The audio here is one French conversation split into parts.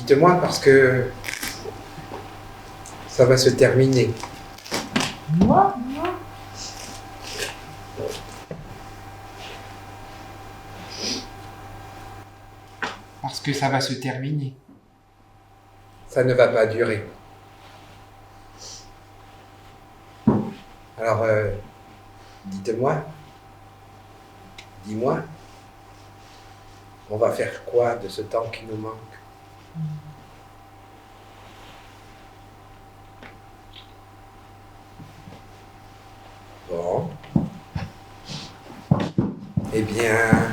Dites-moi parce que ça va se terminer. Moi? Parce que ça va se terminer. Ça ne va pas durer. Alors, dites-moi, dis-moi, on va faire quoi de ce temps qui nous manque? Bon. Eh bien...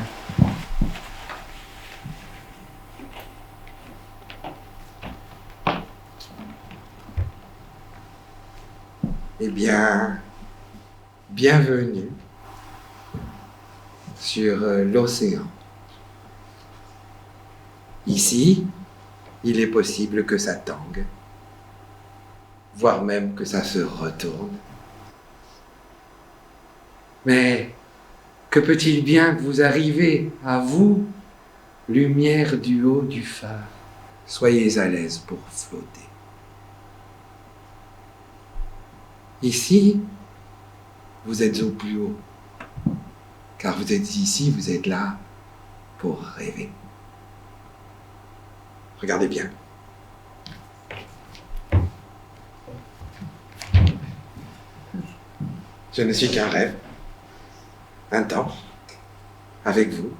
Eh bien, bienvenue sur l'océan. Ici, il est possible que ça tangue, voire même que ça se retourne. Mais que peut-il bien vous arriver à vous, lumière du haut du phare? Soyez à l'aise pour flotter. Ici, vous êtes au plus haut, car vous êtes ici, vous êtes là pour rêver. Regardez bien. Je ne suis qu'un rêve, un temps, avec vous,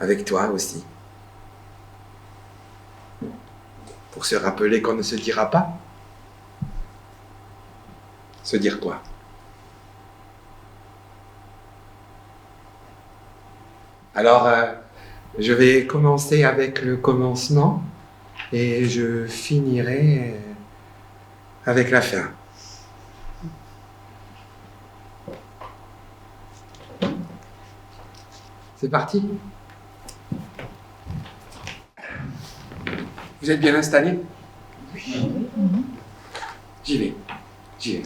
avec toi aussi, pour se rappeler qu'on ne se dira pas. Se dire quoi? Alors, je vais commencer avec le commencement et je finirai avec la fin. C'est parti? Vous êtes bien installés? Oui. J'y vais. J'y vais.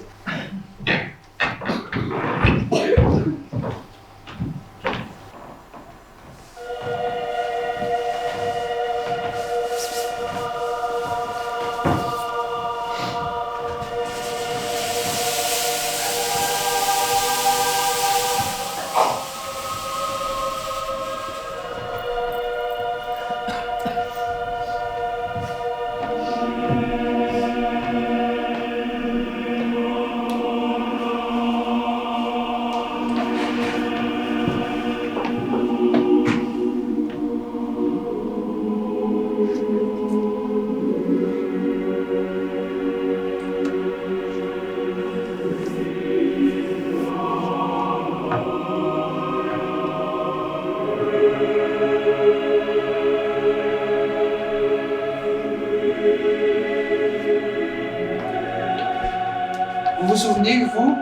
Vous vous souvenez, vous,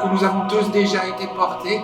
que nous avons tous déjà été portés?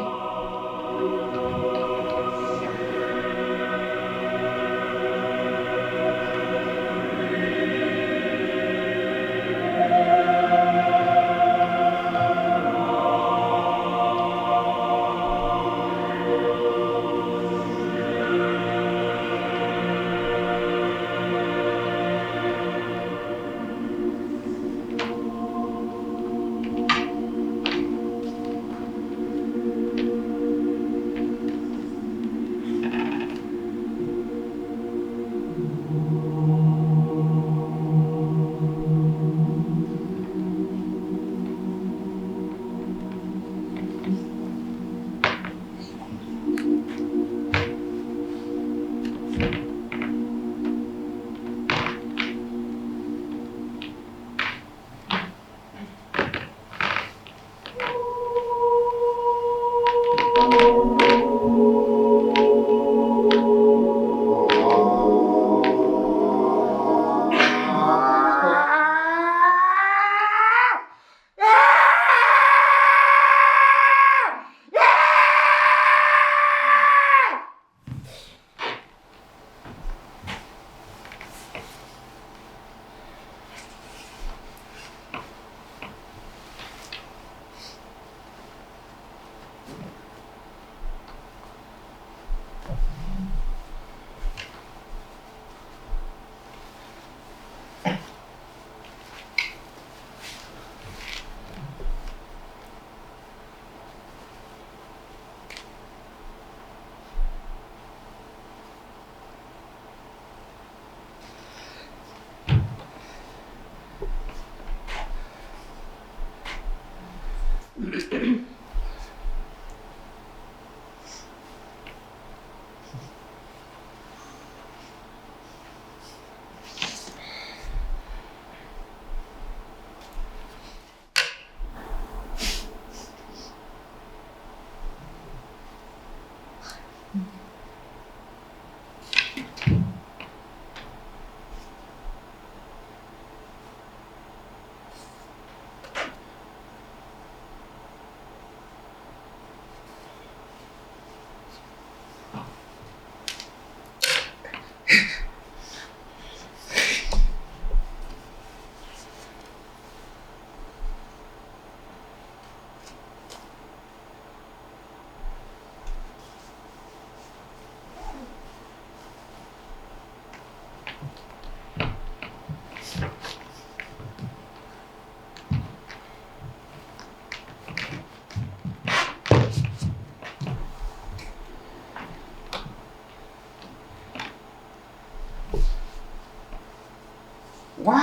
Waouh!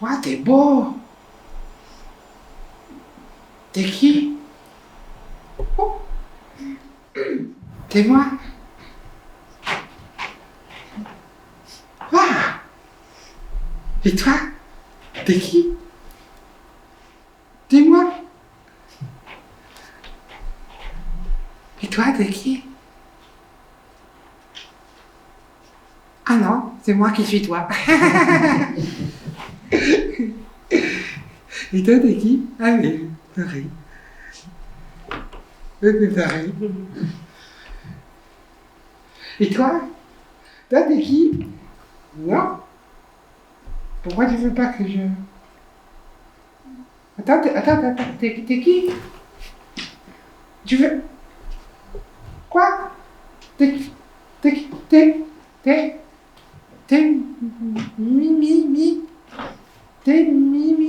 Waouh, t'es beau! T'es qui? Oh. T'es moi? Waouh! Et toi? T'es qui? T'es moi? Et toi, t'es qui? Ah non, c'est moi qui suis toi. Et toi, t'es qui? Ah oui, pareil. C'est pareil. Et toi? Toi, t'es qui? Non. Pourquoi tu veux pas que je... Attends, t'es qui? Tu veux... Quoi? T'es Mimi. T'es Mimi.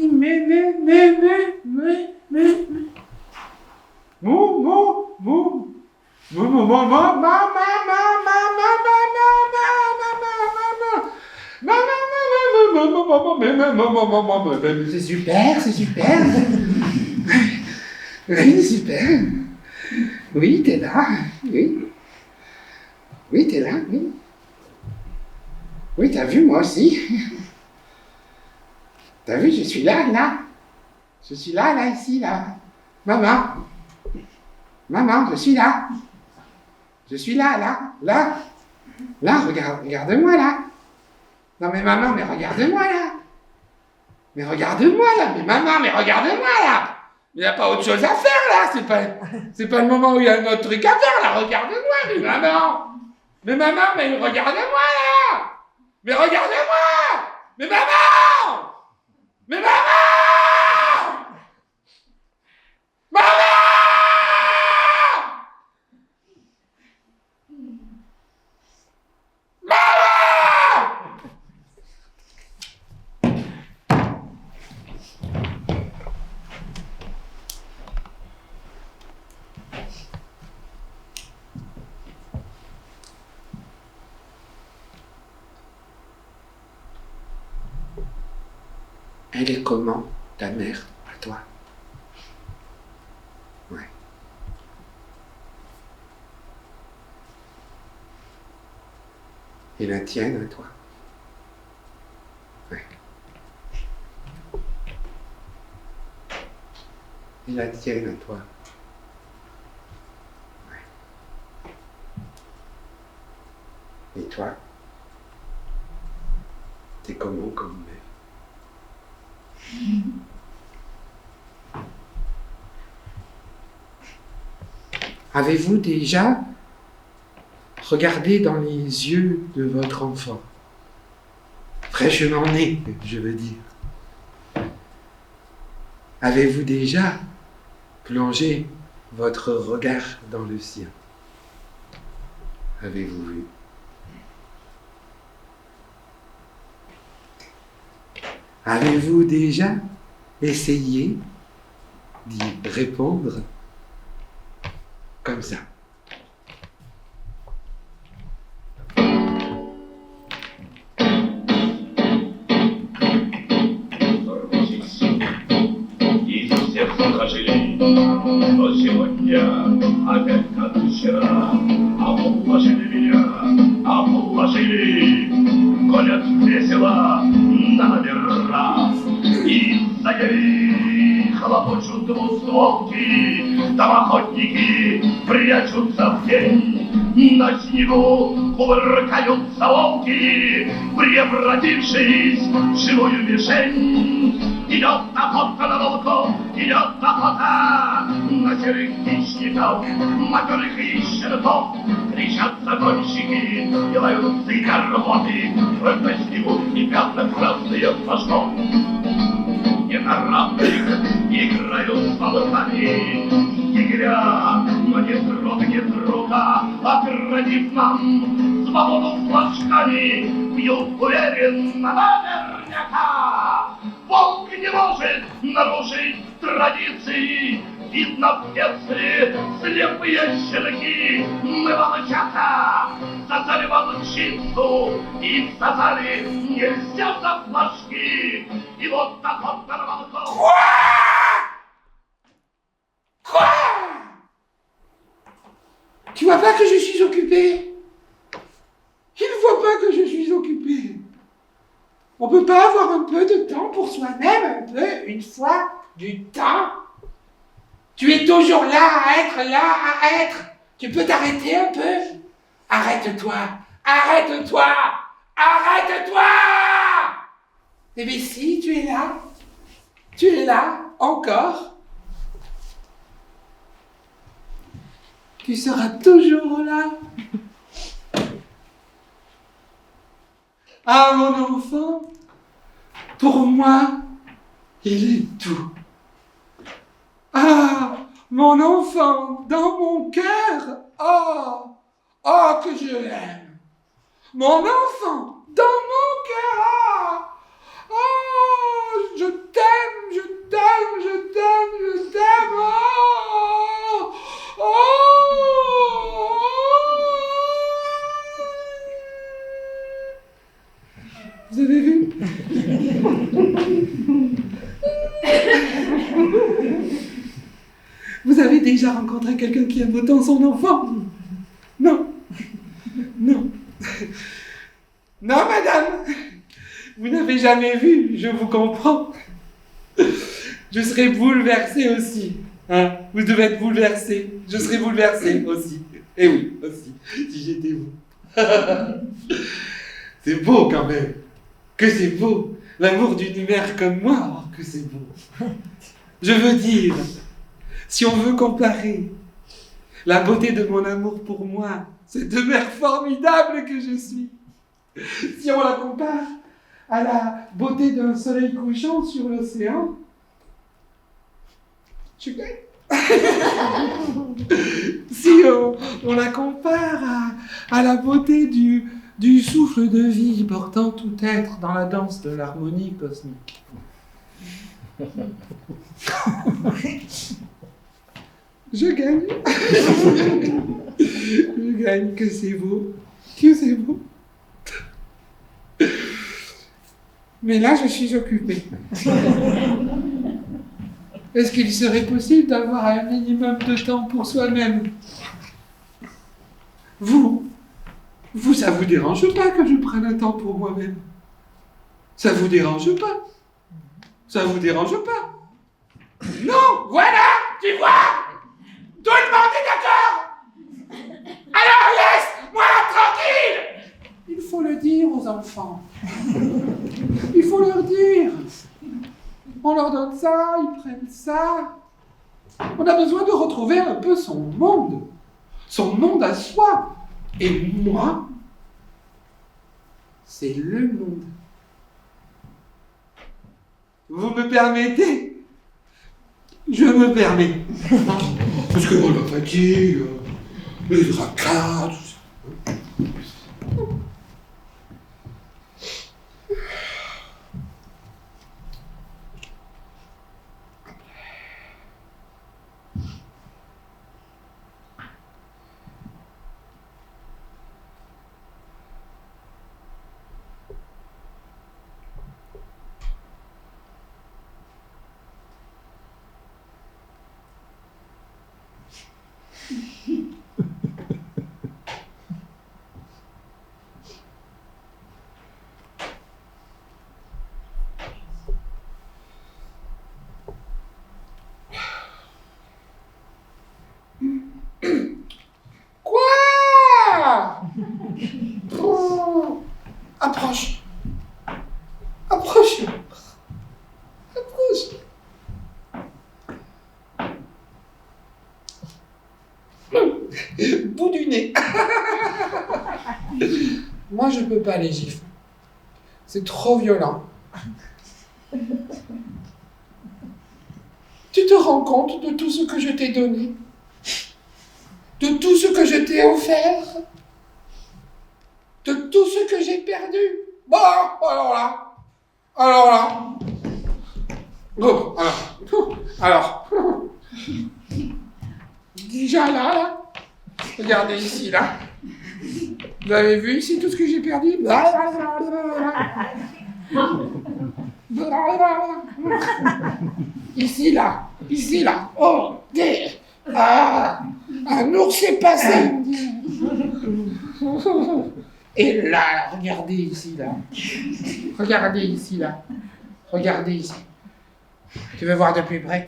C'est super, c'est super. Oui, super. Oui, t'es là. Oui. Oui, t'es là, oui. Oui, t'as vu, moi aussi. T'as vu, je suis là, là. Je suis là, là, ici, là. Maman. Maman, je suis là. Je suis là, là, là. Là, regarde-moi, là. Non, mais maman, mais regarde-moi, là. Mais regarde-moi, là. Mais maman, mais regarde-moi, là. Il n'y a pas autre chose à faire, là. C'est pas le moment où il y a un autre truc à faire, là. Regarde-moi, mais maman. Mais maman, mais regarde-moi, là. Mais regarde-moi. Mais maman. Mais maman. Maman. Elle est comment, ta mère, à toi? Ouais. Et la tienne, à toi? Ouais. Et la tienne, à toi? Ouais. Et toi? T'es comment comme mère? Avez-vous déjà regardé dans les yeux de votre enfant, fraîchement né, je veux dire? Avez-vous déjà plongé votre regard dans le sien? Avez-vous vu? Avez-vous déjà essayé d'y répondre comme ça? Jesus Но сегодня опять как вчера обложили меня, обложили. Гонят весело на номера. Из-за ей хлопочут двустволки, там охотники прячутся в тень. На снегу кувыркаются волки, превратившись в живую мишень. Идет охота на волков, идет охота на серых хищников, матерых и щенков. Кричат загонщики, делаются и горботы, кровь на снегу и пятна красные флажков. Не на равных играют с волками егеря, но не дрогнет рука, оградив нам свободу флажками. Бьют уверенно наверняка. Волк не может нарушить традиции. Видно в детстве слепые щенки. Мы волчата сосали волчицу и сосали нельзя за флажки. И вот охота на волков. Quoi? Tu vois pas que je suis occupé? Il ne voit pas que je suis occupé. On peut pas avoir un peu de temps pour soi-même, un peu, une fois, du temps? Tu es toujours là, à être. Tu peux t'arrêter un peu? Arrête-toi, arrête-toi, arrête-toi! Eh bien si, tu es là, encore. Tu seras toujours là. Ah, mon enfant, pour moi, il est tout. Ah, mon enfant, dans mon cœur, oh, que je l'aime. Mon enfant, dans mon cœur, oh, je t'aime, je t'aime, je t'aime, je t'aime, oh, oh. Vous avez vu? Vous avez déjà rencontré quelqu'un qui aime autant son enfant? Non. Non. Non, madame. Vous n'avez jamais vu, je vous comprends. Je serais bouleversé aussi. Hein? Vous devez être bouleversé. Je serais bouleversé aussi. Eh oui, aussi, si j'étais vous. C'est beau quand même. Que c'est beau. L'amour d'une mère comme moi, oh, que c'est beau. Je veux dire, si on veut comparer la beauté de mon amour pour moi, cette mère formidable que je suis, si on la compare à la beauté d'un soleil couchant sur l'océan, je gagne. Si on la compare à la beauté du souffle de vie portant tout être dans la danse de l'harmonie cosmique. Je gagne. Je gagne, que c'est beau. Que c'est beau. Mais là, je suis occupée. Est-ce qu'il serait possible d'avoir un minimum de temps pour soi-même? Vous, ça vous dérange pas que je prenne un temps pour moi-même? Ça vous dérange pas? Ça vous dérange pas? Non, voilà, tu vois? Tout le monde est d'accord? Alors laisse-moi tranquille! Il faut le dire aux enfants. Il faut leur dire. On leur donne ça, ils prennent ça. On a besoin de retrouver un peu son monde à soi. Et moi, c'est le monde. Vous me permettez? Je me permets. Parce que moi, la fatigue, les tracas, tout ça. Quoi? Oh, approche. Approche. Approche. Bout du nez. Moi, je peux pas les gifles. C'est trop violent. Tu te rends compte de tout ce que je t'ai donné? De tout ce que je t'ai offert? De tout ce que j'ai perdu? Bon, alors là. Bon, alors. Déjà là. Regardez ici, là. Vous avez vu ici tout ce que j'ai perdu? Ici, là. Oh, un ours est passé. Et là, regardez ici, là. Regardez ici. Tu veux voir de plus près?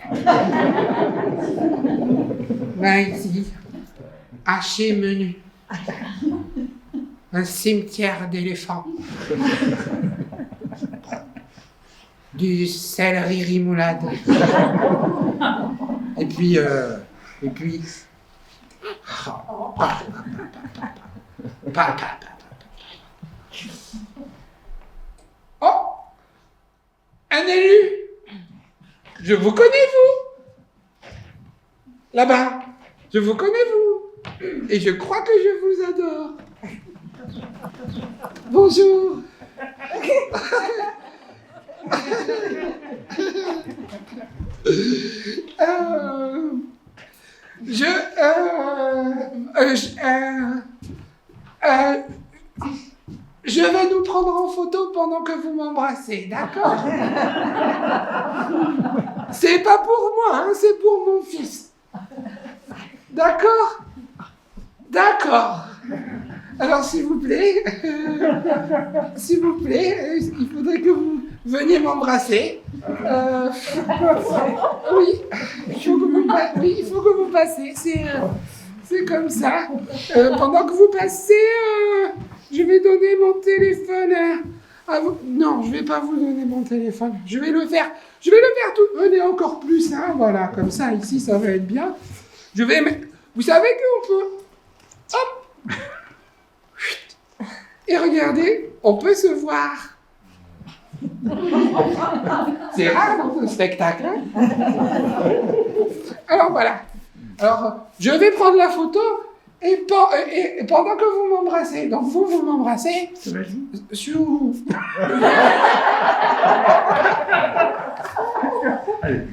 Là, ici, haché menu. Un cimetière d'éléphants. Du céleri rimoulade. Et puis... Oh! Un élu! Je vous connais, vous! Là-bas, je vous connais, vous! Et je crois que je vous adore. Bonjour! Je vais nous prendre en photo pendant que vous m'embrassez, d'accord? C'est pas pour moi, hein, c'est pour mon fils. D'accord? D'accord. Alors, s'il vous plaît, il faudrait que vous veniez m'embrasser. Oui, il faut que vous passiez. C'est comme ça. Pendant que vous passez, je vais donner mon téléphone à vous. Non, je vais pas vous donner mon téléphone. Je vais le faire tout. Venez encore plus, hein. Voilà, comme ça, ici, ça va être bien. Vous savez qu'on peut. Hop. Et regardez, on peut se voir. C'est rare dans un spectacle. Hein. Alors voilà. Alors, je vais prendre la photo et pendant que vous m'embrassez. Donc vous m'embrassez. Sur... Allez.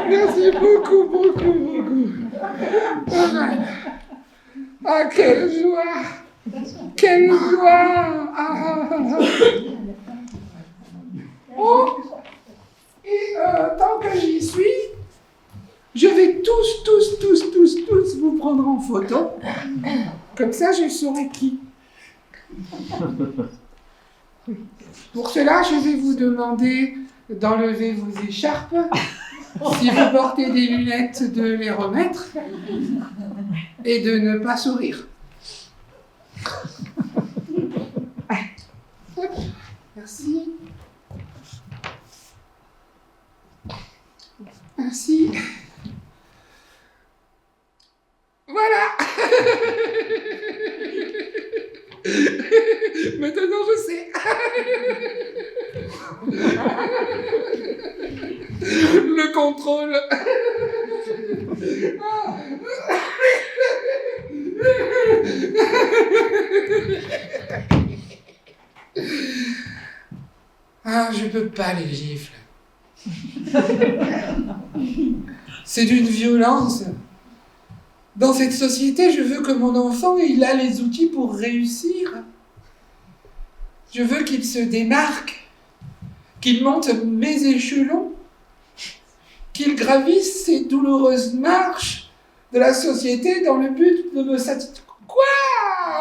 Merci beaucoup. Ah, quelle joie! Oh, et tant que j'y suis, je vais tous vous prendre en photo. Comme ça, je saurai qui. Pour cela, je vais vous demander d'enlever vos écharpes. Si vous portez des lunettes, de les remettre. Et de ne pas sourire. Merci. Merci. Voilà. Maintenant, je sais. Le contrôle. Ah, je peux pas les gifles. C'est d'une violence. Dans cette société, je veux que mon enfant, il a les outils pour réussir. Je veux qu'il se démarque, qu'il monte mes échelons, qu'il gravisse ces douloureuses marches de la société dans le but de me satisfaire. Quoi?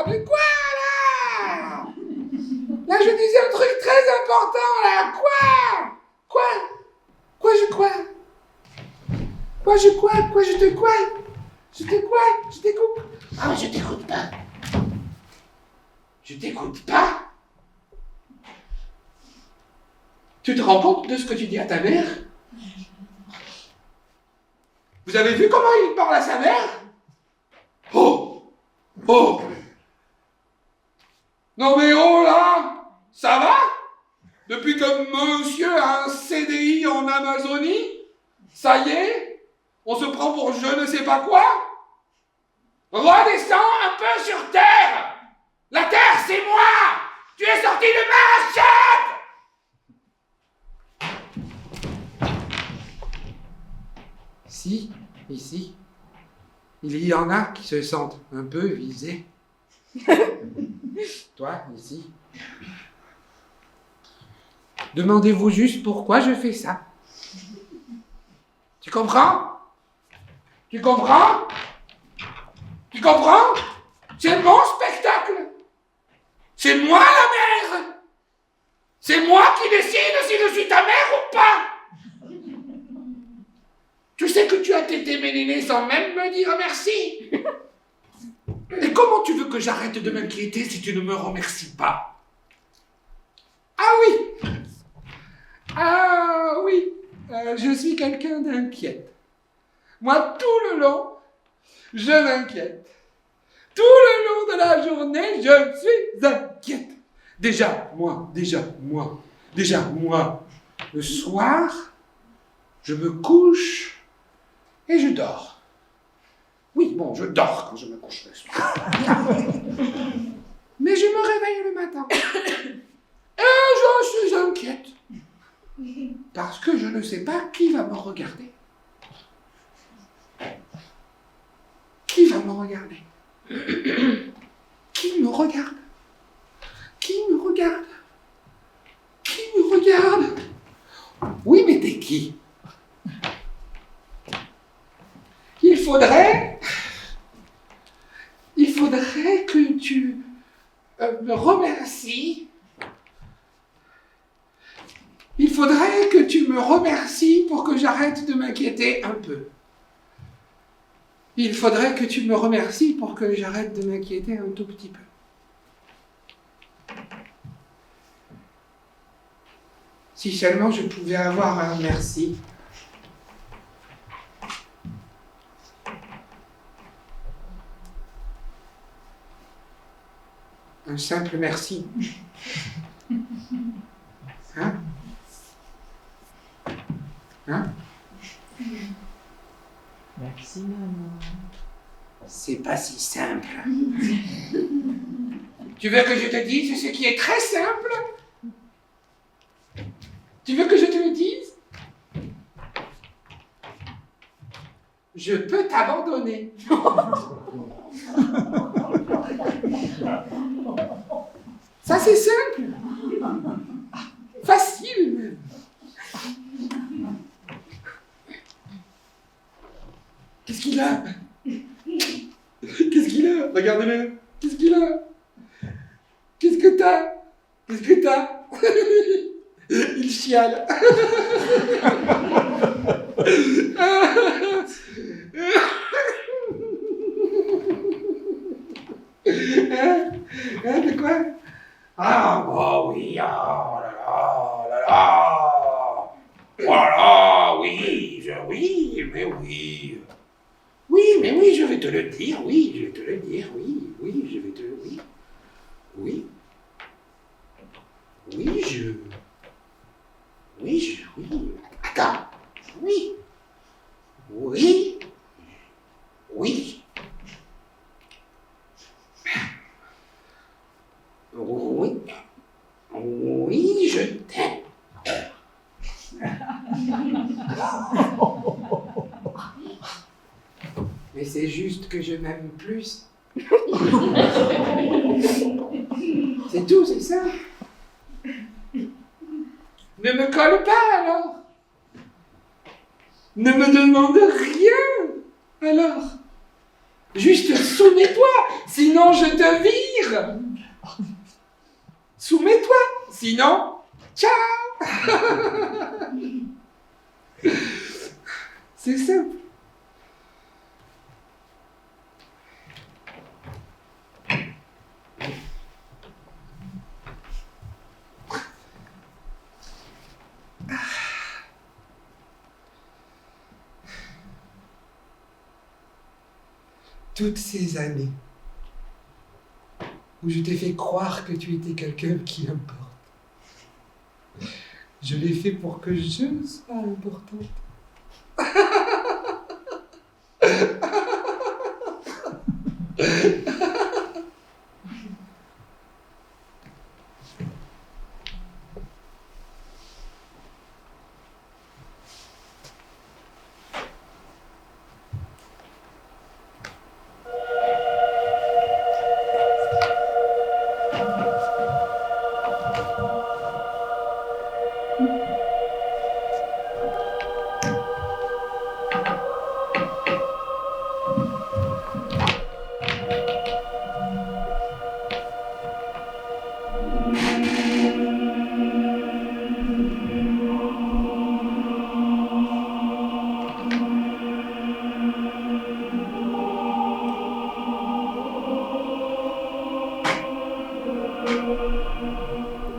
Mais quoi, là? Là, je disais un truc très important, là. Quoi? Quoi? Quoi, je quoi? Quoi, je quoi? Quoi, je te quoi? Je te quoi? Je t'écoute. Ah, mais je t'écoute pas. Je t'écoute pas. Tu te rends compte de ce que tu dis à ta mère? Vous avez vu comment il parle à sa mère? Oh! Oh! Non mais oh là! Ça va? Depuis que monsieur a un CDI en Amazonie, ça y est? On se prend pour je ne sais pas quoi? Redescends un peu sur terre! La terre, c'est moi! Tu es sorti de ma assiette! Si, ici, il y en a qui se sentent un peu visés. Toi, ici. Demandez-vous juste pourquoi je fais ça. Tu comprends? Tu comprends? Tu comprends? C'est mon spectacle. C'est moi la mère. C'est moi qui décide si je suis ta mère ou pas. Tu sais que tu as tété mes nénés sans même me dire merci. Et comment tu veux que j'arrête de m'inquiéter si tu ne me remercies pas? Ah oui. Ah oui. Je suis quelqu'un d'inquiète. Moi, tout le long, je m'inquiète. Tout le long de la journée, je suis inquiète. Déjà, moi. Le soir, je me couche et je dors. Oui, bon, je dors quand je me couche le soir. Mais je me réveille le matin. Et je suis inquiète. Parce que je ne sais pas qui va me regarder. Qui va me regarder? Qui me regarde? Qui me regarde? Qui me regarde? Oui, mais t'es qui? Il faudrait que tu me remercies. Il faudrait que tu me remercies pour que j'arrête de m'inquiéter un peu. Il faudrait que tu me remercies pour que j'arrête de m'inquiéter un tout petit peu. Si seulement je pouvais avoir un merci. Un simple merci. Hein? Hein? Merci, maman. C'est pas si simple. Tu veux que je te dise ce qui est très simple? Tu veux que je te le dise? Je peux t'abandonner. Ça, c'est simple. Facile, même. Qu'est-ce qu'il a? Qu'est-ce qu'il a? Regardez-le. Qu'est-ce qu'il a? Qu'est-ce que t'as? Qu'est-ce que t'as? Il chiale. Hein, de quoi? Ah, bah oui, oh là là, oh là là, oui, mais oui. Oui, mais oui, je vais te le dire, oui, je vais te le dire, oui, je vais te le dire. Oui. Oui. Attends. Oui. Oui, je t'aime. Mais c'est juste que je m'aime plus. C'est tout, c'est ça. Ne me colle pas alors. Ne me demande rien alors. Juste soumets-toi, sinon je te vire. Soumets-toi, sinon, ciao. C'est simple. Toutes ces années où je t'ai fait croire que tu étais quelqu'un qui importe, je l'ai fait pour que je sois importante.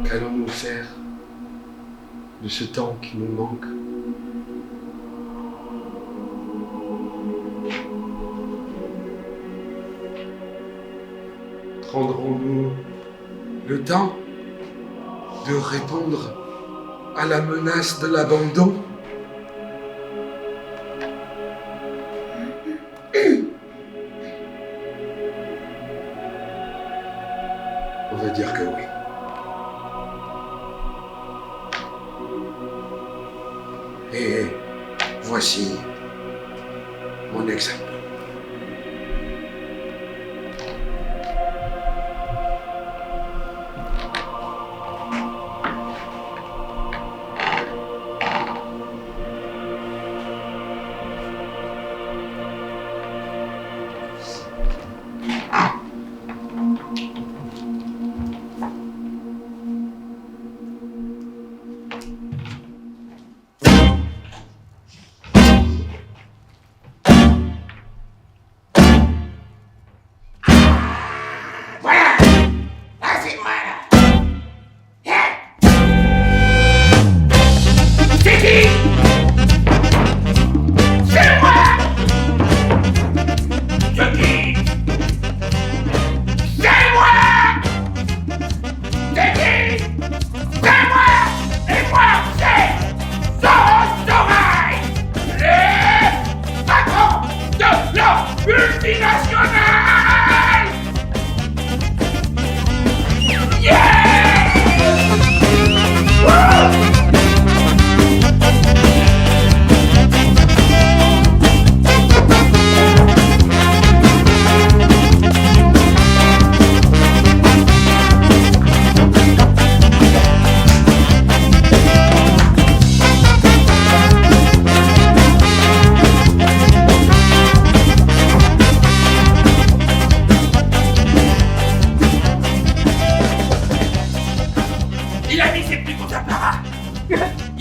Qu'allons-nous faire de ce temps qui nous manque? Prendrons-nous le temps de répondre à la menace de l'abandon? On va dire que oui. Et voici mon exemple.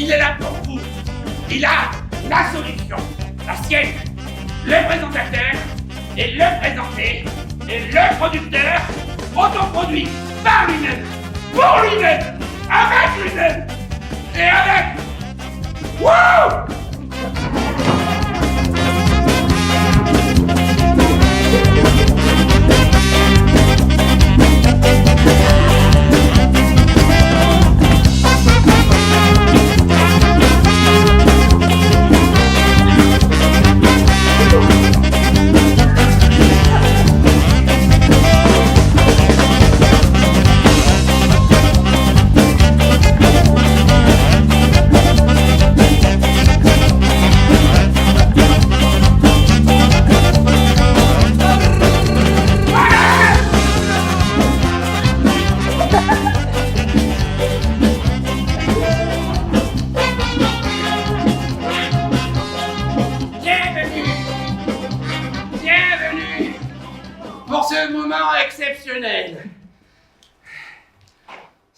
Il est là pour vous. Il a la solution, la sienne. Le présentateur est le présenté et le producteur autoproduit par lui-même, pour lui-même, avec lui-même et avec... Wouh!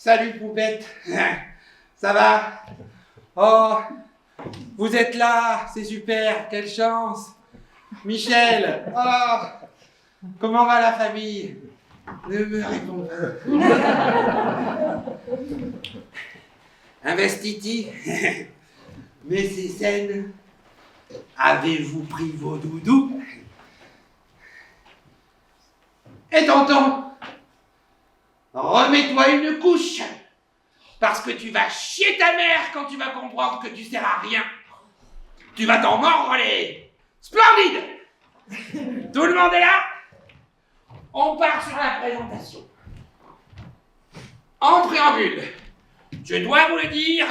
Salut poupette. Ça va? Oh, vous êtes là, c'est super, quelle chance. Michel, oh, comment va la famille? Ne me réponds pas. Investiti, mais ces scènes, avez-vous pris vos doudous? Et tonton, remets-toi une couche, parce que tu vas chier ta mère quand tu vas comprendre que tu sers à rien. Tu vas t'en mordre les... Splendide! Tout le monde est là? On part sur la présentation. En préambule, je dois vous le dire,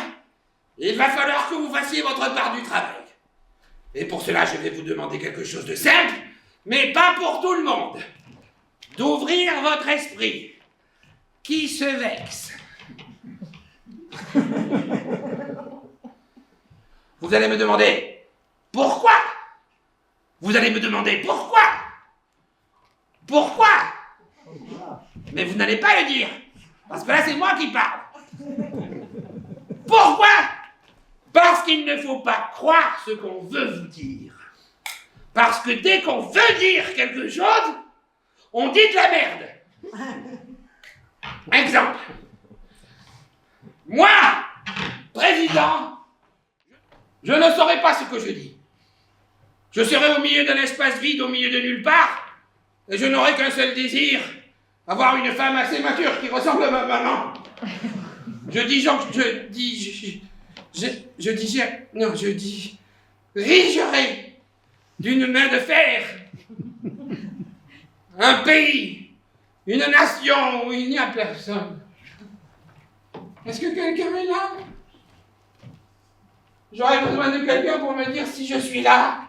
il va falloir que vous fassiez votre part du travail. Et pour cela, je vais vous demander quelque chose de simple, mais pas pour tout le monde. D'ouvrir votre esprit. Qui se vexe? Vous allez me demander pourquoi? Vous allez me demander pourquoi? Pourquoi? Mais vous n'allez pas le dire, parce que là c'est moi qui parle. Pourquoi? Parce qu'il ne faut pas croire ce qu'on veut vous dire. Parce que dès qu'on veut dire quelque chose, on dit de la merde. Exemple. Moi, président, je ne saurais pas ce que je dis. Je serai au milieu d'un espace vide, au milieu de nulle part, et je n'aurai qu'un seul désir, avoir une femme assez mature qui ressemble à ma maman. Je rigerai d'une main de fer un pays, une nation où il n'y a personne. Est-ce que quelqu'un est là? J'aurais besoin de quelqu'un pour me dire si je suis là.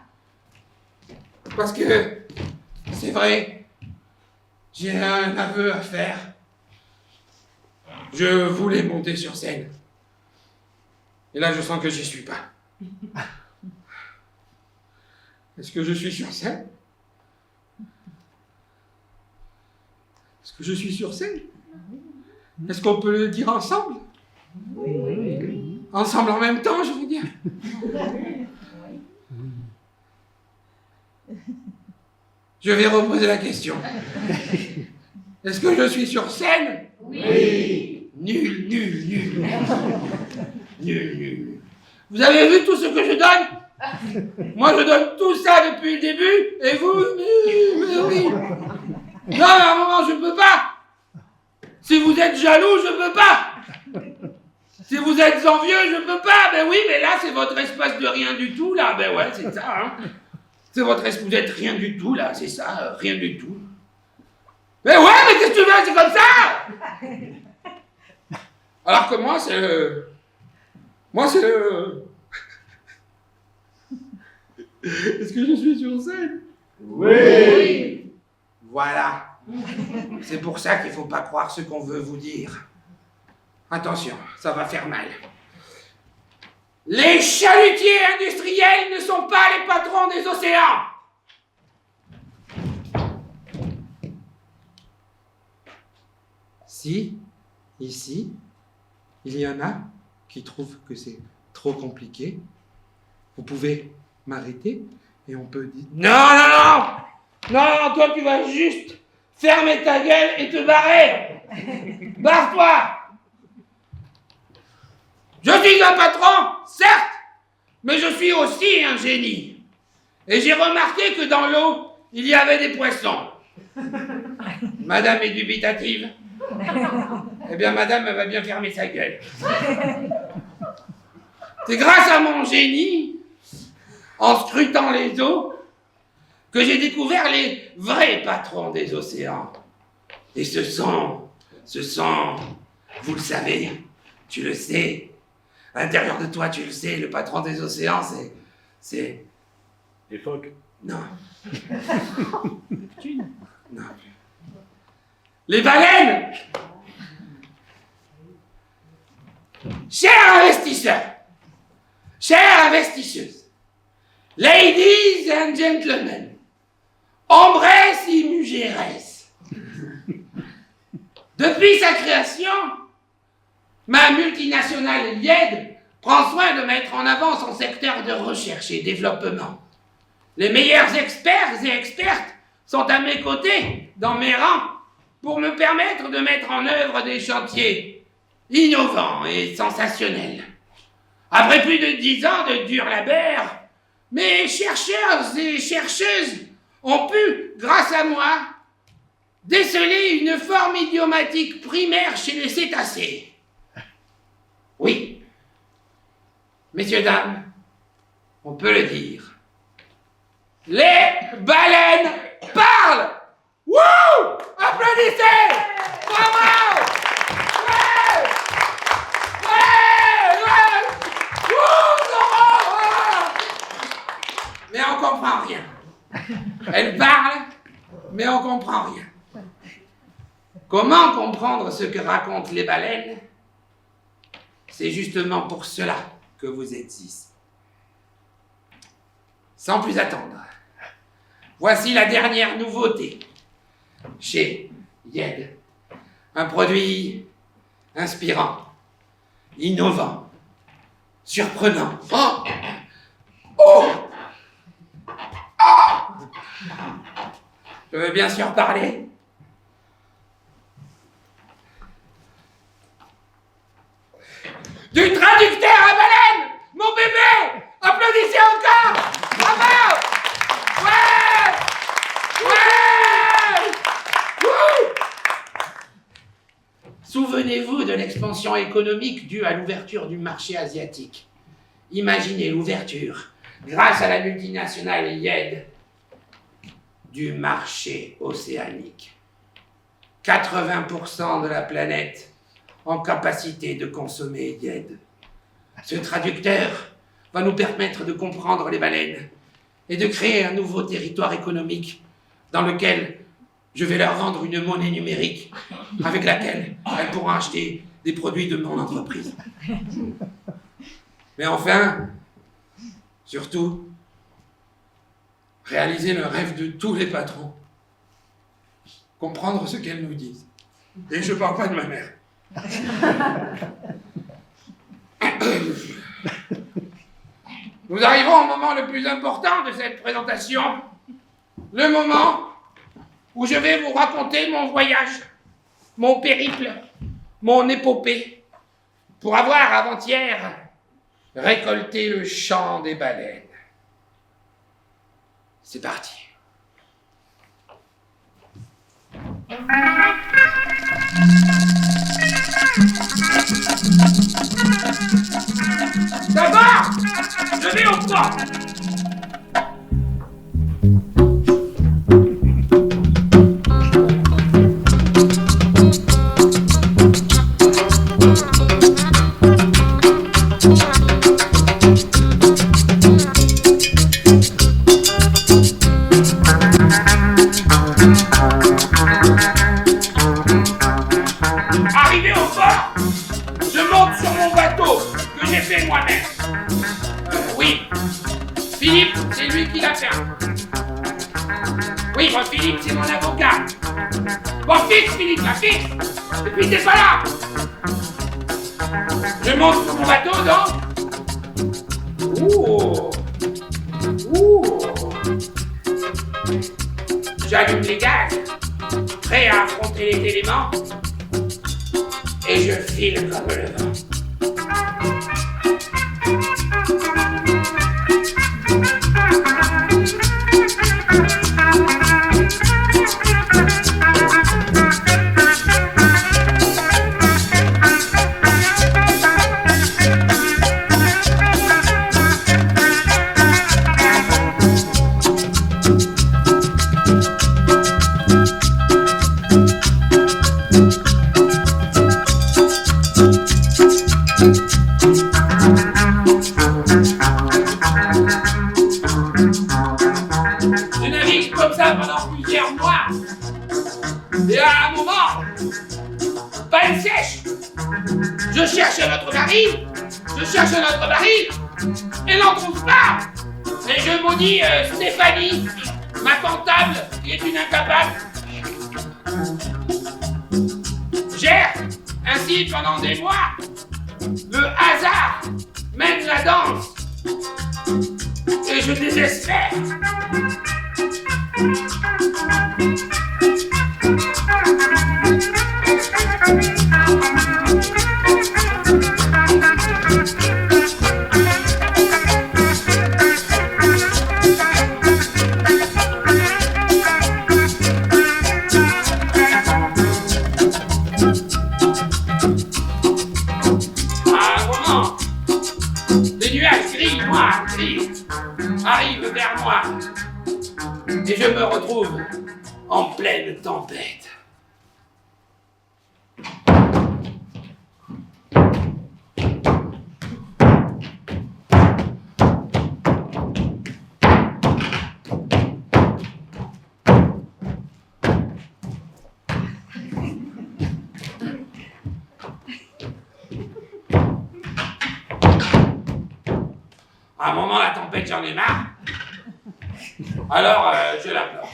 Parce que, c'est vrai, j'ai un aveu à faire. Je voulais monter sur scène. Et là, je sens que j'y suis pas. Est-ce que je suis sur scène? Est-ce que je suis sur scène? Est-ce qu'on peut le dire ensemble? Oui. Ensemble en même temps, je veux dire. Je vais reposer la question. Est-ce que je suis sur scène? Oui. Nul, nul, nul. Nul, nul. Vous avez vu tout ce que je donne? Moi, je donne tout ça depuis le début, et vous, mais oui. Non, à un moment, je ne peux pas. Si vous êtes jaloux, je ne peux pas. Si vous êtes envieux, je ne peux pas. Ben oui, mais là, c'est votre espace de rien du tout, là. Ben ouais, c'est ça, hein. C'est votre espace, vous êtes rien du tout, là, c'est ça, rien du tout. Mais ouais, mais qu'est-ce que tu veux, c'est comme ça. Alors que moi, c'est le... Est-ce que je suis sur scène? Oui. Voilà. C'est pour ça qu'il ne faut pas croire ce qu'on veut vous dire. Attention, ça va faire mal. Les chalutiers industriels ne sont pas les patrons des océans. Si, ici, il y en a qui trouvent que c'est trop compliqué, vous pouvez m'arrêter et on peut dire... Non, non, non! Non, toi tu vas juste fermer ta gueule et te barrer! Barre-toi! Je suis un patron, certes, mais je suis aussi un génie. Et j'ai remarqué que dans l'eau, il y avait des poissons. Madame est dubitative. Eh bien, madame, elle va bien fermer sa gueule. C'est grâce à mon génie, en scrutant les eaux, que j'ai découvert les vrais patrons des océans. Et ce sont, vous le savez, tu le sais, à l'intérieur de toi, tu le sais, le patron des océans, c'est... Les phoques. Non. Non. Les baleines! Chers investisseurs, chères investisseuses, ladies and gentlemen, hombres y mujeres. Depuis sa création, Ma multinationale YED prend soin de mettre en avant son secteur de recherche et développement. Les meilleurs experts et expertes sont à mes côtés, dans mes rangs, pour me permettre de mettre en œuvre des chantiers innovants et sensationnels. Après plus de 10 ans de dur labeur, mes chercheurs et chercheuses ont pu, grâce à moi, déceler une forme idiomatique primaire chez les cétacés. Oui, messieurs, dames, on peut le dire. Les baleines parlent! Wouh! Applaudissez! Bravo! Ouais! Ouais! Ouais! Wouh! Laurent! Mais on comprend rien. Elle parle, mais on comprend rien. Comment comprendre ce que racontent les baleines? C'est justement pour cela que vous êtes ici. Sans plus attendre, voici la dernière nouveauté chez YED. Un produit inspirant, innovant, surprenant. Oh! Oh! Oh! Je veux bien sûr parler du traducteur à baleine! Mon bébé! Applaudissez encore! Bravo! Ouais! Ouais! Wouh! Souvenez-vous de l'expansion économique due à l'ouverture du marché asiatique. Imaginez l'ouverture, grâce à la multinationale YED, du marché océanique. 80% de la planète en capacité de consommer YED. Ce traducteur va nous permettre de comprendre les baleines et de créer un nouveau territoire économique dans lequel je vais leur vendre une monnaie numérique avec laquelle elles pourront acheter des produits de mon entreprise. Mais enfin, surtout, réaliser le rêve de tous les patrons. Comprendre ce qu'elles nous disent. Et je parle pas de ma mère. Nous arrivons au moment le plus important de cette présentation, le moment où je vais vous raconter mon voyage, mon périple, mon épopée, pour avoir avant-hier récolté le champ des baleines. C'est parti. D'abord, je vais au port. Arrivé au port, je monte sur mon bateau que j'ai fait moi-même. Oui, Philippe, c'est lui qui l'a fait. Oui, bon, Philippe, c'est mon avocat. Bon, fixe, Philippe, la fixe. Et puis, t'es pas là. Je monte sur mon bateau, donc. Ouh. Ouh. J'allume les gaz, prêt à affronter les éléments. Et je file comme le vent. Je navigue comme ça pendant plusieurs mois. Et à un moment, panne sèche. Je cherche notre baril, et n'en trouve pas. Et je maudis Stéphanie, ma comptable, qui est une incapable. Gère un ainsi pendant des mois. Le hasard mène la danse. Et je désespère. Arrive vers moi et je me retrouve en pleine tempête. À un moment, la tempête, j'en ai marre. Alors, je la pleure.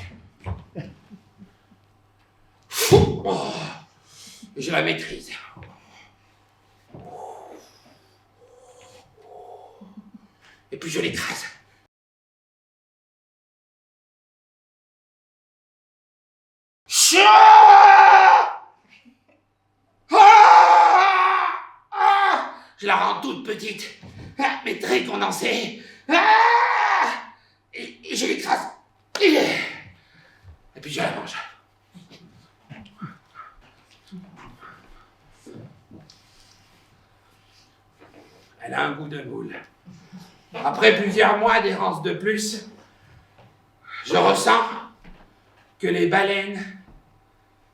Oh, je la maîtrise. Et puis je l'écrase. Je la rends toute petite, mais très condensée. Et je l'écrase. Et puis je la mange. Elle a un goût de moule. Après plusieurs mois d'errance de plus, je ressens que les baleines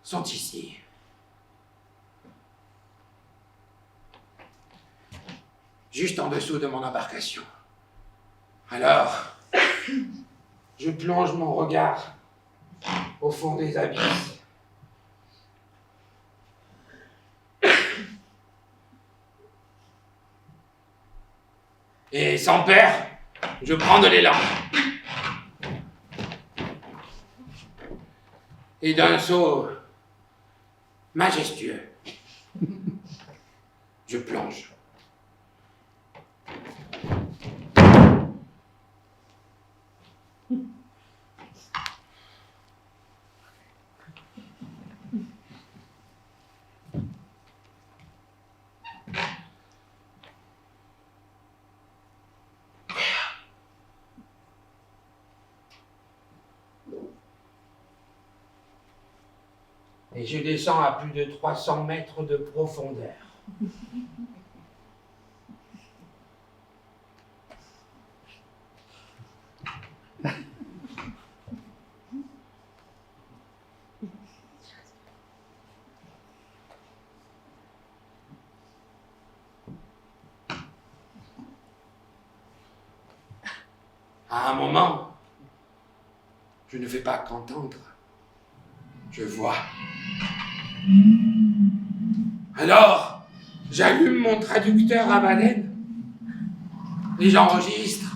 sont ici. Juste en dessous de mon embarcation. Alors, je plonge mon regard au fond des abysses. Et sans peur, je prends de l'élan. Et d'un saut majestueux, je plonge. Et je descends à plus de 300 mètres de profondeur. À un moment, je ne fais pas qu'entendre. Je vois. Alors, j'allume mon traducteur à baleine et j'enregistre.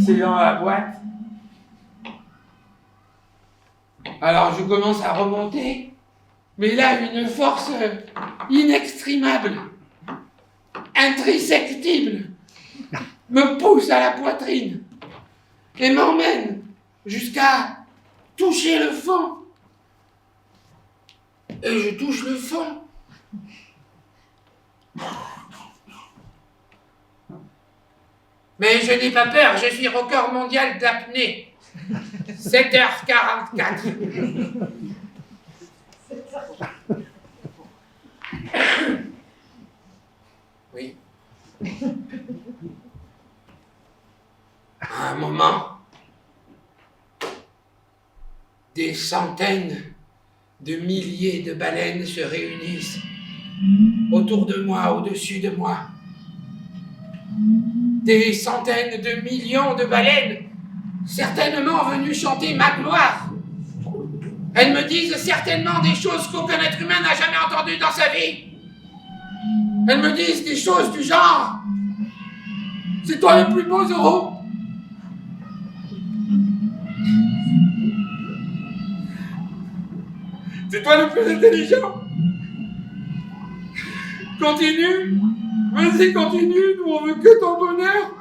C'est dans la boîte. Alors je commence à remonter, mais là une force inexprimable, intrisectible, me pousse à la poitrine et m'emmène jusqu'à toucher le fond. Et je touche le fond. Mais je n'ai pas peur, je suis record mondial d'apnée. 7h44. Oui. À un moment, des centaines de milliers de baleines se réunissent autour de moi, au-dessus de moi. Des centaines de millions de baleines certainement venues chanter ma gloire. Elles me disent certainement des choses qu'aucun être humain n'a jamais entendues dans sa vie. Elles me disent des choses du genre: c'est toi le plus beau, Zorro. C'est toi le plus intelligent. Continue. Vas-y, continue. Nous, on veut que ton bonheur.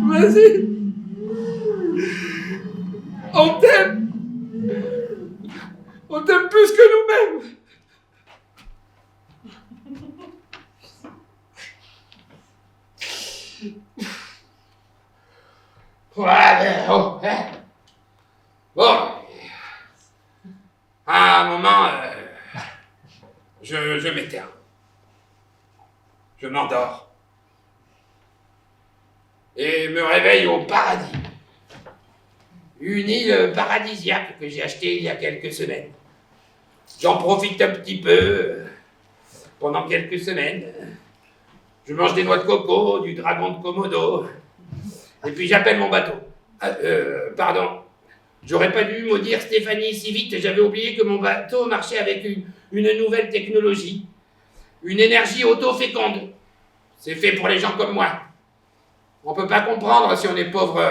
Vas-y. On t'aime. On t'aime plus que nous-mêmes. Voilà. Oh, hein. Bon. À un moment, je m'éteins. Je m'endors. Et me réveille au paradis. Une île paradisiaque que j'ai achetée il y a quelques semaines. J'en profite un petit peu pendant quelques semaines. Je mange des noix de coco, du dragon de Komodo. Et puis j'appelle mon bateau. Pardon. J'aurais pas dû maudire Stéphanie si vite, j'avais oublié que mon bateau marchait avec une nouvelle technologie. Une énergie auto-féconde. C'est fait pour les gens comme moi. On peut pas comprendre si on est pauvre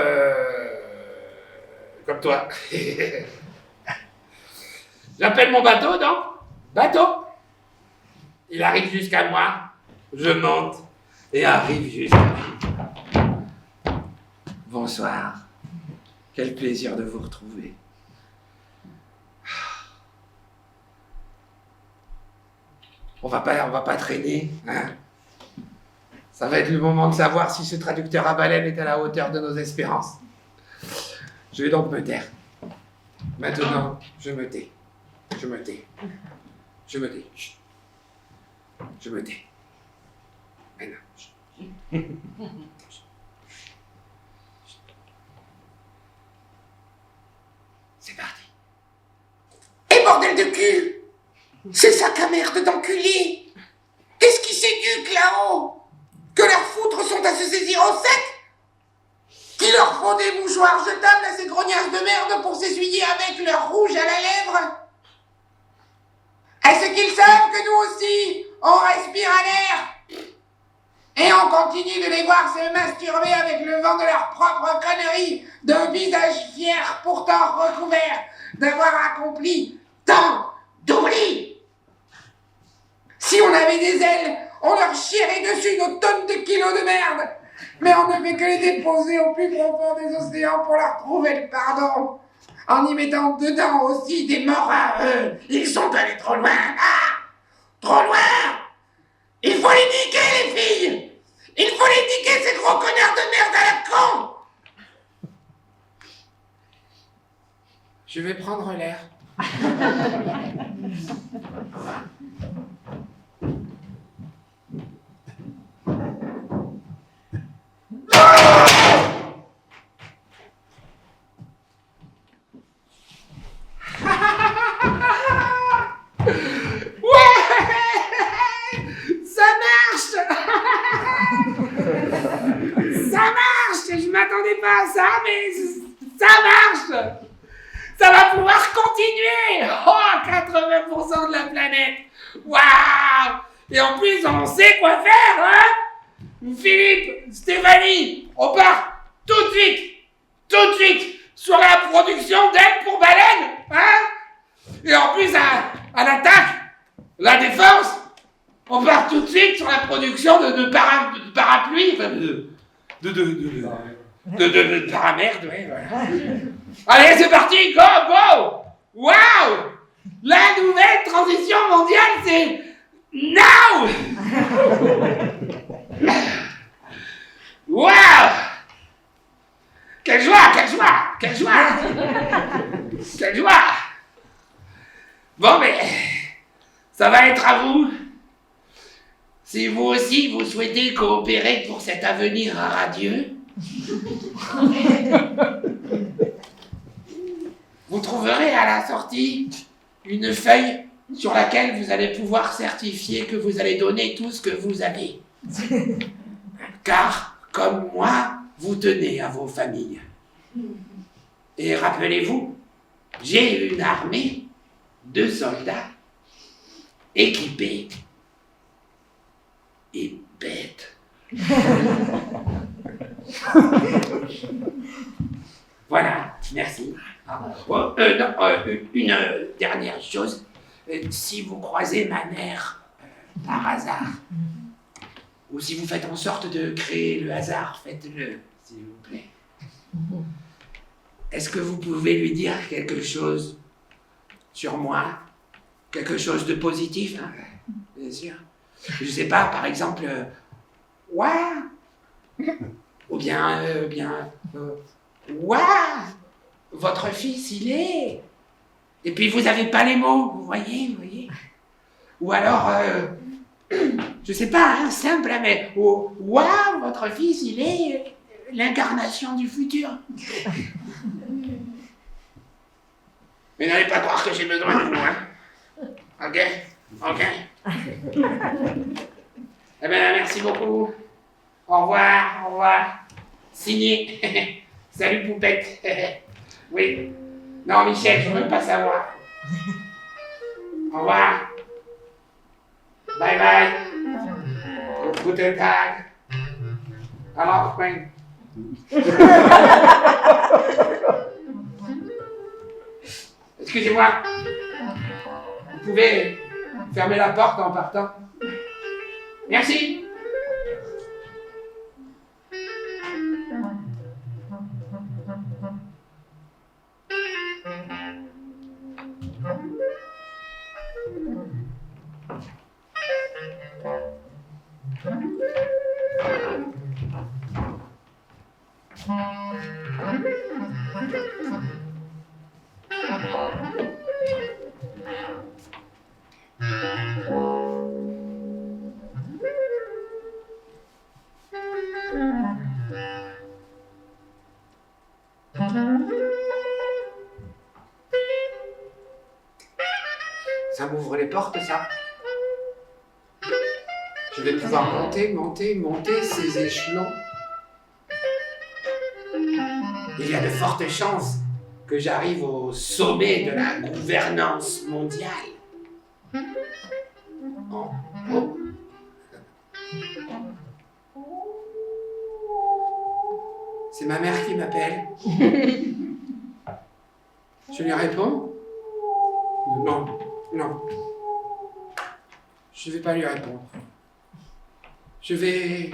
comme toi. J'appelle mon bateau, donc. Bateau. Il arrive jusqu'à moi. Je monte et arrive jusqu'à moi. Bonsoir. Quel plaisir de vous retrouver. On va pas traîner, hein. Ça va être le moment de savoir si ce traducteur à baleine est à la hauteur de nos espérances. Je vais donc me taire. Maintenant, je me tais. Je me tais. Je me tais. Chut. Je me tais. Maintenant. Chut. C'est parti. Et bordel de cul! C'est ça qu'à merde d'enculé! Qu'est-ce qui s'éduque là-haut? Que leurs foutres sont à se saisir au sec? Qui leur font des mouchoirs jetables à ces grognasses de merde pour s'essuyer avec leur rouge à la lèvre? Est-ce qu'ils savent que nous aussi, on respire à l'air? Et on continue de les voir se masturber avec le vent de leur propre connerie, d'un visage fier pourtant recouvert d'avoir accompli tant d'oubli. Si on avait des ailes, on leur chierait dessus nos tonnes de kilos de merde. Mais on ne fait que les déposer au plus profond des océans pour leur trouver le pardon. En y mettant dedans aussi des morts à eux. Ils sont allés trop loin. Ah! Trop loin! Il faut les niquer, les filles! Il faut les niquer, ces gros connards de merde à la con! Je vais prendre l'air. Pas à ça, mais ça marche! Ça va pouvoir continuer! Oh, 80% de la planète! Waouh! Et en plus, on sait quoi faire, hein? Philippe, Stéphanie, on part tout de suite, sur la production d'ailes pour baleines, hein? Et en plus, à l'attaque, la défense, on part tout de suite sur la production de parapluies, enfin de paramerde, ouais, voilà. Allez, c'est parti, go, go! Waouh! La nouvelle transition mondiale, c'est now! Waouh! Quelle joie! Quelle joie! Bon, mais ça va être à vous. Si vous aussi, vous souhaitez coopérer pour cet avenir radieux, vous trouverez à la sortie une feuille sur laquelle vous allez pouvoir certifier que vous allez donner tout ce que vous avez. Car, comme moi, vous tenez à vos familles. Et rappelez-vous, j'ai une armée de soldats équipés et bêtes. Voilà, merci. Une dernière chose. Si vous croisez ma mère par hasard, ou si vous faites en sorte de créer le hasard, faites-le, s'il vous plaît. Est-ce que vous pouvez lui dire quelque chose sur moi? Quelque chose de positif, hein? Bien sûr. Je sais pas, par exemple, ouah, ou bien, ouah, votre fils, il est. Et puis vous avez pas les mots, vous voyez. Ou alors, je sais pas, hein, simple, hein, mais ouah, votre fils, il est l'incarnation du futur. Mais n'allez pas croire que j'ai besoin de vous, hein. Ok. Eh bien, merci beaucoup. Au revoir. Signé. Salut, poupette. Oui. Non, Michel, je veux pas savoir. Au revoir. Bye bye. Guten Tag. Alors, Frank. Excusez-moi. Vous pouvez fermer la porte en partant? Merci. Ça m'ouvre les portes, ça. Je vais pouvoir monter ces échelons. Il y a de fortes chances que j'arrive au sommet de la gouvernance mondiale. Oh. C'est ma mère qui m'appelle. Je lui réponds? Non. Je ne vais pas lui répondre. Je vais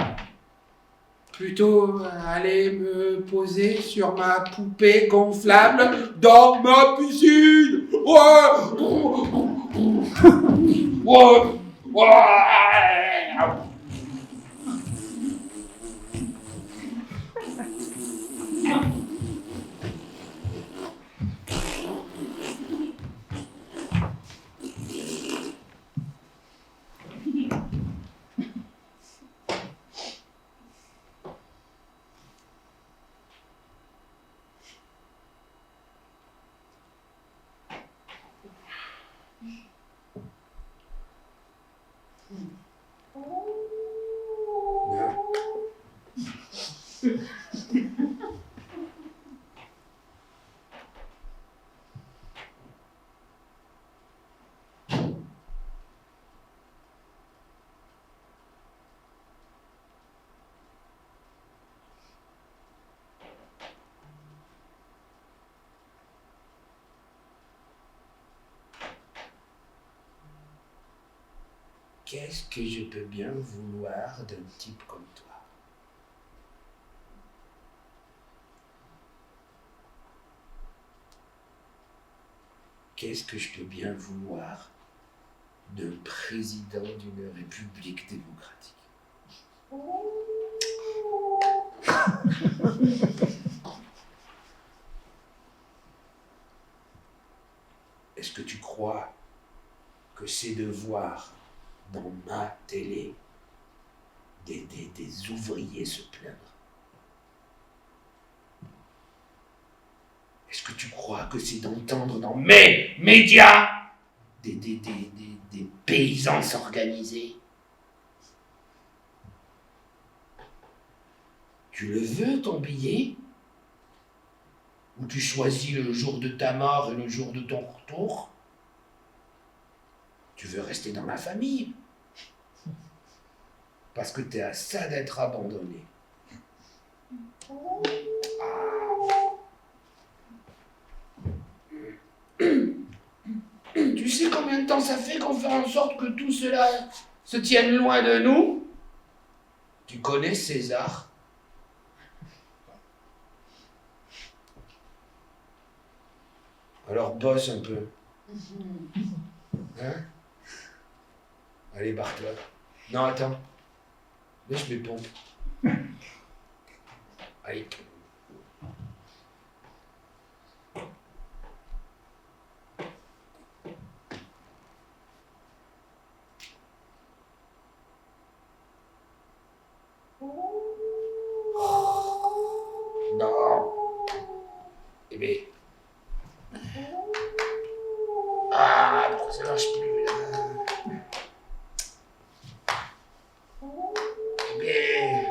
plutôt aller me poser sur ma poupée gonflable dans ma piscine. Qu'est-ce que je peux bien vouloir d'un type comme toi? Qu'est-ce que je peux bien vouloir d'un président d'une république démocratique? Est-ce que tu crois que c'est de voir dans ma télé des ouvriers se plaindre? Est-ce que tu crois que c'est d'entendre dans mes médias des paysans s'organiser? Tu le veux, ton billet? où tu choisis le jour de ta mort et le jour de ton retour. Tu veux rester dans la famille. Parce que t'es à ça d'être abandonné. Tu sais combien de temps ça fait qu'on fait en sorte que tout cela se tienne loin de nous? Tu connais César? Alors bosse un peu. Hein? Allez, barre-toi. Non, attends. Laisse mes pompes. Allez. Non. Eh bien. Ah, pourquoi ça marche plus là? Eh bien.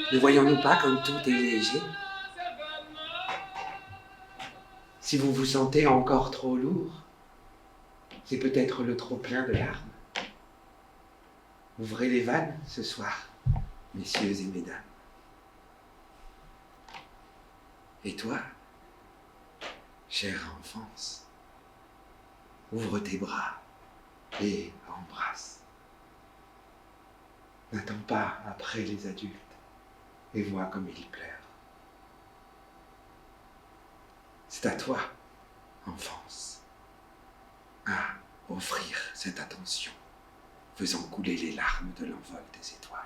Ne voyons-nous pas comme tout est léger? Si vous vous sentez encore trop lourd, C'est peut-être le trop-plein de larmes. Ouvrez les vannes ce soir, messieurs et mesdames. Et toi, chère enfance, ouvre tes bras et embrasse. N'attends pas après les adultes et vois comme ils pleurent. C'est à toi, enfance, à offrir cette attention, faisant couler les larmes de l'envol des étoiles.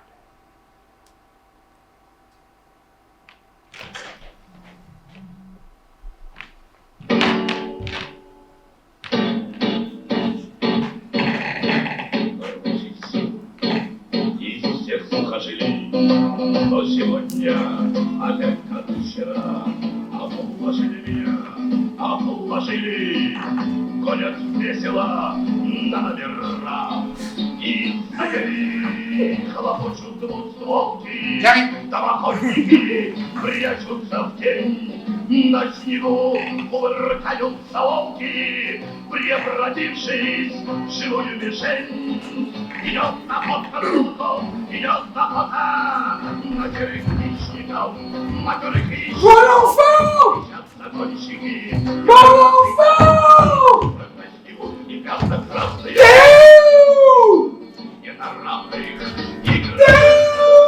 Из всех сухожилий, но сегодня опять как вчера обложили меня, обложили, гонят весело на номера. И стояли, хлопочут двустволки, домоходники прячутся в тень. На снегу кувыркаются волки, превратившись в живую мишень. Идет охота волков, идет охота на серых хищников, матерых хищников. Mon enfant! Закончики, Mon enfant! на снегу и пятно-красные. Ненаравных играют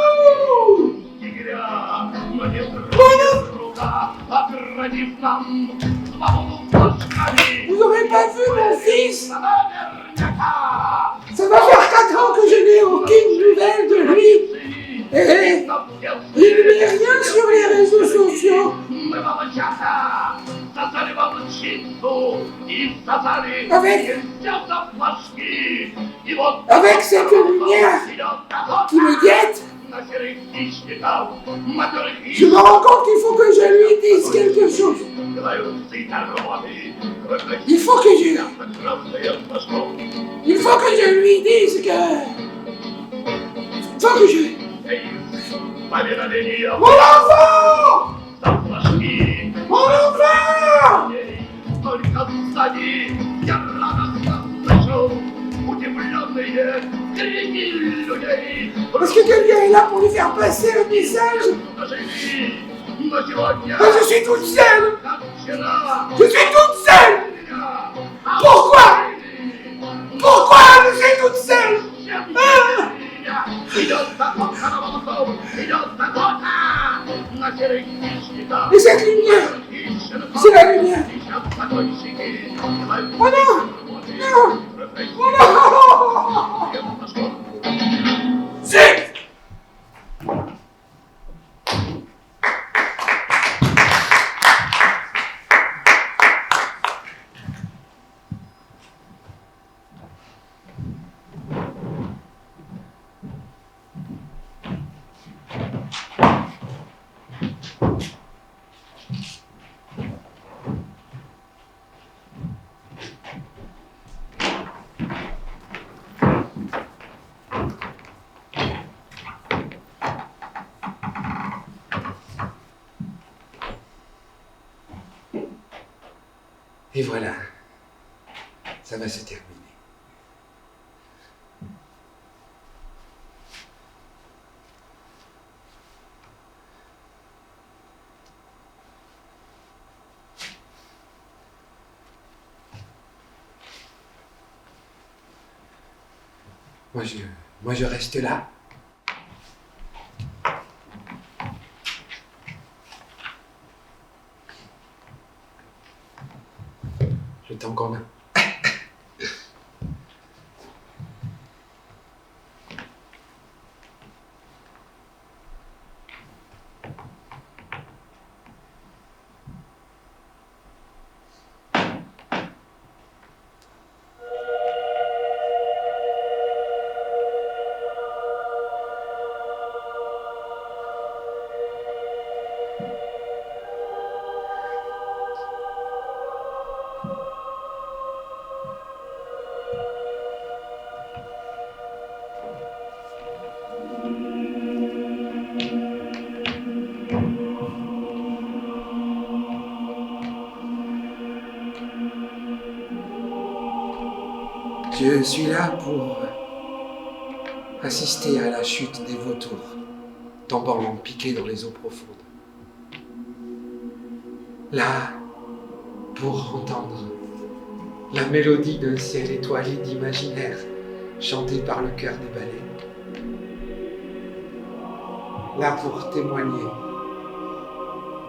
егеря, но нет рука, оградив нам свободу флажками. Vous n'aurez pas vu mon fils? Наверняка. Ça va faire 4 ans que je n'ai aucune nouvelle de lui. Et il ne met rien sur les réseaux sociaux. Avec cette lumière qui me guette, je me rends compte qu'il faut que je lui dise quelque chose. Il faut que je lui dise que... Faut que je... Mon enfant! Mon enfant! Только сзади я радостно слышу удивленные крики людей. Est-ce que quelqu'un est là pour lui faire passer le message? Но сегодня, Moi, je suis toute seule! как вчера, Je suis toute seule! меня Pourquoi? Pourquoi je suis toute seule? идет охота на волков, идет охота на серых хищников. Et cette lumière, c'est la lumière. Oh non! Non! Oh non! Zut! Et voilà, ça va se terminer. Moi je reste là. Le temps qu'on a. Je suis là pour assister à la chute des vautours, tombant en piqué dans les eaux profondes. Là, pour entendre la mélodie d'un ciel étoilé d'imaginaire, chantée par le chœur des baleines. Là pour témoigner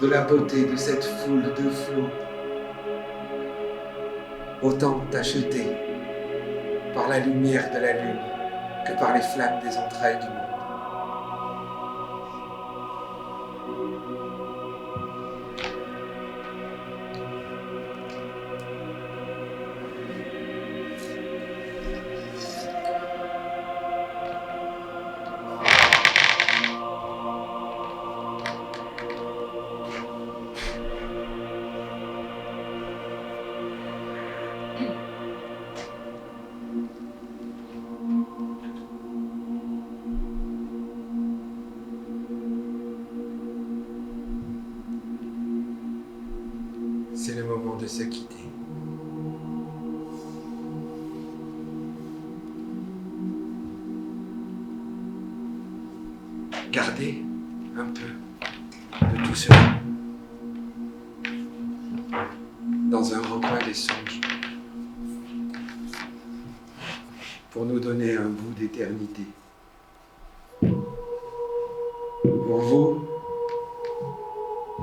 de la beauté de cette foule de flots, autant tachetés par la lumière de la lune que par les flammes des entrailles du monde. C'est le moment de se quitter. Gardez un peu de tout cela dans un recoin des songes pour nous donner un bout d'éternité. Pour vous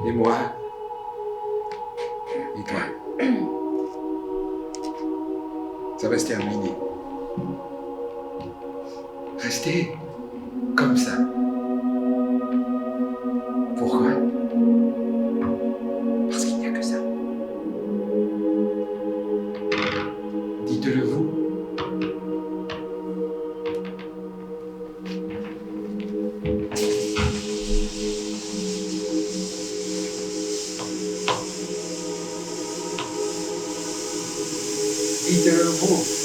et moi. Et toi? Ça va se terminer. Restez comme ça. Pourquoi? Parce qu'il n'y a que ça. Dites-le vous. Dites-le vous.